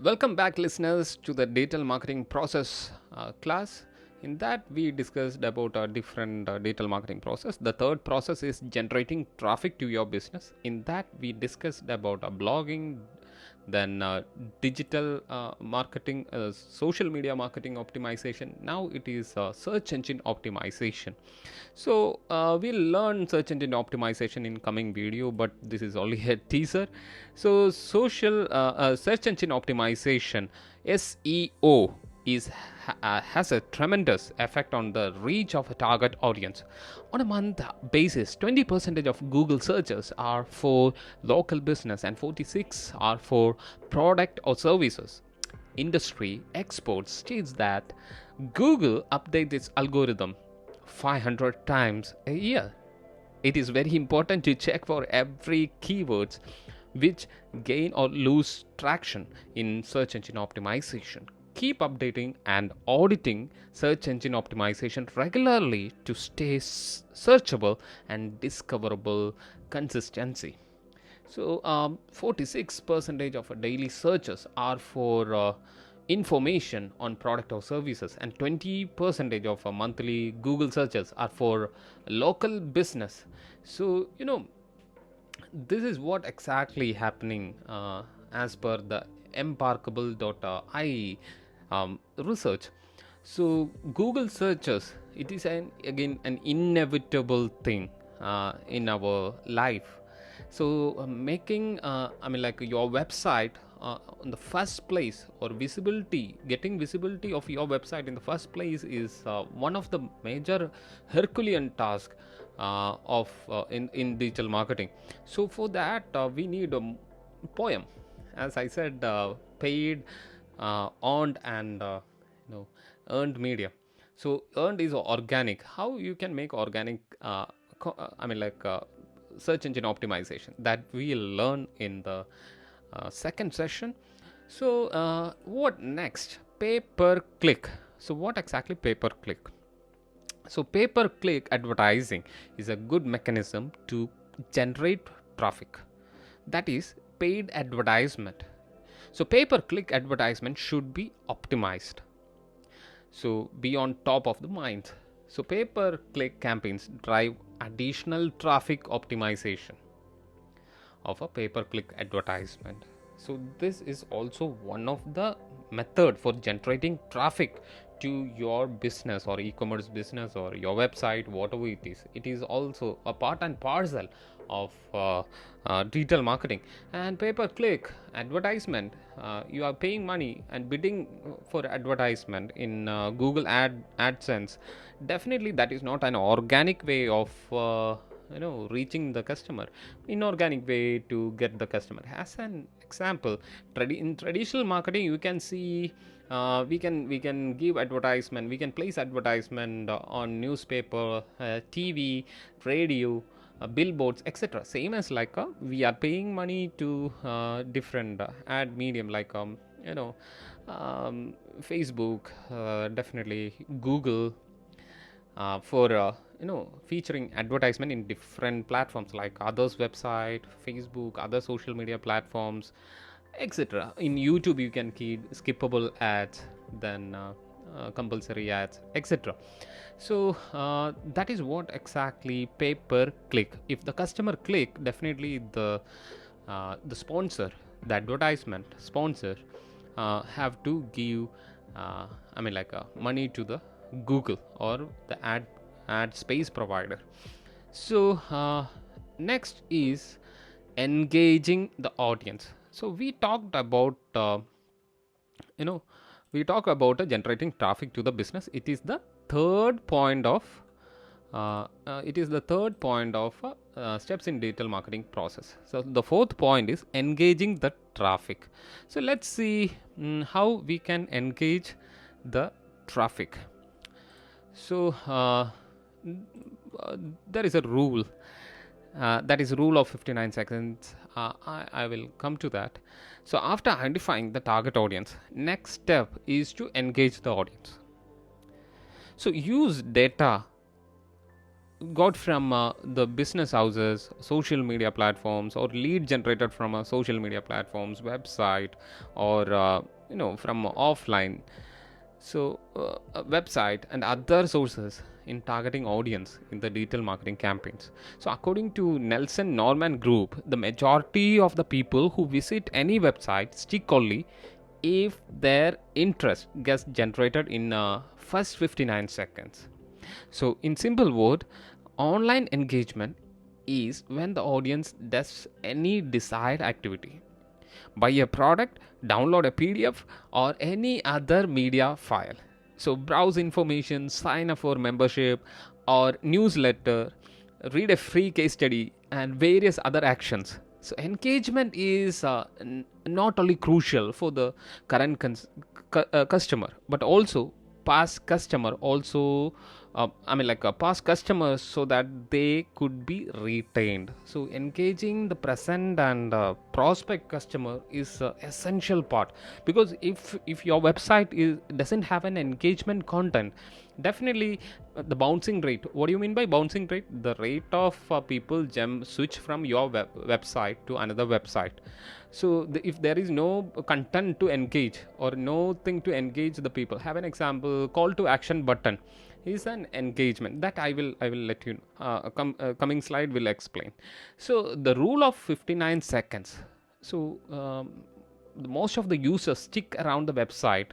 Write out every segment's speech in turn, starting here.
Welcome back, listeners, to the digital marketing process class. In that, we discussed about a different digital marketing process. The third process is generating traffic to your business. In that, we discussed about blogging, then digital marketing, social media marketing optimization. Now it is search engine optimization. So we'll learn search engine optimization in coming video, but this is only a teaser. So social search engine optimization, SEO, has a tremendous effect on the reach of a target audience. On a month basis, 20% of Google searches are for local business and 46 are for product or services. Industry experts states that Google updates its algorithm 500 times a year. It is very important to check for every keywords which gain or lose traction in search engine optimization. Keep updating and auditing search engine optimization regularly to stay searchable and discoverable consistency. So 46% of daily searches are for information on product or services, and 20% of monthly Google searches are for local business. So this is what exactly happening as per the embarkable.ie research. So Google searches, it is again an inevitable thing in our life. So making like your website on the first place, or getting visibility of your website in the first place is one of the major Herculean task of in digital marketing. So for that we need a poem, as I said, paid, earned, and earned media. So earned is organic. How you can make organic search engine optimization, that we'll learn in the second session. So what next? Pay per click. So what exactly pay per click? So pay per click advertising is a good mechanism to generate traffic, that is paid advertisement. So pay per click advertisement should be optimized, so be on top of the mind. So pay per click campaigns drive additional traffic optimization of a pay per click advertisement. So this is also one of the method for generating traffic to your business or e-commerce business or your website, whatever it is. It is also a part and parcel of digital marketing. And pay per click advertisement, you are paying money and bidding for advertisement in Google AdSense. Definitely that is not an organic way of reaching the customer. Inorganic way to get the customer. As an example, in traditional marketing you can see, we can give advertisement, we can place advertisement on newspaper, TV, radio, billboards, etc. Same as like we are paying money to different ad medium, like Facebook, definitely Google, for featuring advertisement in different platforms like others website, Facebook, other social media platforms, etc. In YouTube you can keep skippable ads, then compulsory ads, etc. So that is what exactly pay per click. If the customer click, definitely the sponsor, the advertisement sponsor, have to give money to the Google or the ad space provider. So next is engaging the audience. So we talked about you know generating traffic to the business. It is the third point of steps in digital marketing process. So the fourth point is engaging the traffic. So let's see how we can engage the traffic. So there is a rule, that is rule of 59 seconds. I will come to that. So after identifying the target audience, next step is to engage the audience. So use data got from the business houses, social media platforms, or lead generated from social media platforms, website, or from offline. So a website and other sources in targeting audience in the digital marketing campaigns. So according to Nelson Norman Group, the majority of the people who visit any website stick only if their interest gets generated in first 59 seconds. So in simple word, online engagement is when the audience does any desired activity: buy a product, download a PDF, or any other media file. So, browse information, sign up for membership or newsletter, read a free case study, and various other actions. So, engagement is not only crucial for the current customer, but also past customer also, past customers, so that they could be retained. So engaging the present and prospect customer is essential part, because if your website doesn't have an engagement content, definitely the bouncing rate. What do you mean by bouncing rate? The rate of people switch from your website to another website. So if there is no content to engage or no thing to engage the people, have an example: call to action button is an engagement. That I will let you coming slide will explain. So the rule of 59 seconds. So most of the users stick around the website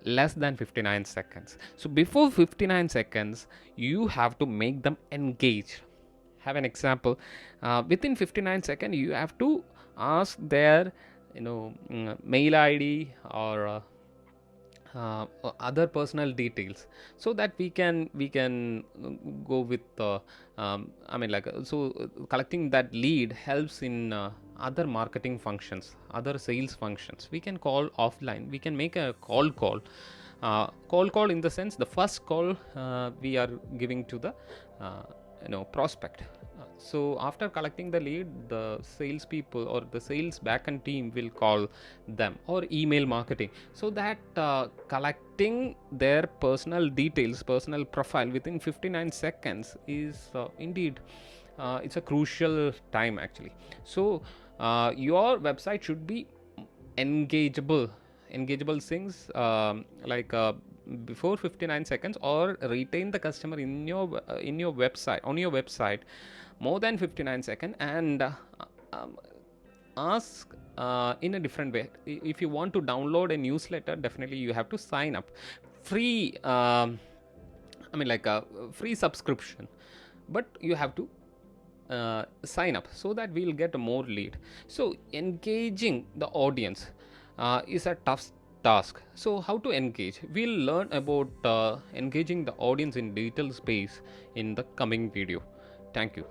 less than 59 seconds. So before 59 seconds you have to make them engage. Have an example: within 59 seconds you have to ask their mail ID or other personal details, so that we can go with collecting that lead helps in other marketing functions, other sales functions. We can call offline, we can make a call in the sense the first call we are giving to the prospect. So after collecting the lead, the sales people or the sales backend team will call them, or email marketing, so that collecting their personal details, personal profile within 59 seconds is indeed it's a crucial time actually. So your website should be engageable things, before 59 seconds, or retain the customer in your website, on your website, more than 59 seconds, and um, ask in a different way. If you want to download a newsletter, definitely you have to sign up free, a free subscription, but you have to sign up, so that we'll get more lead. So engaging the audience is a tough task. So how to engage? We'll learn about engaging the audience in digital space in the coming video. Thank you.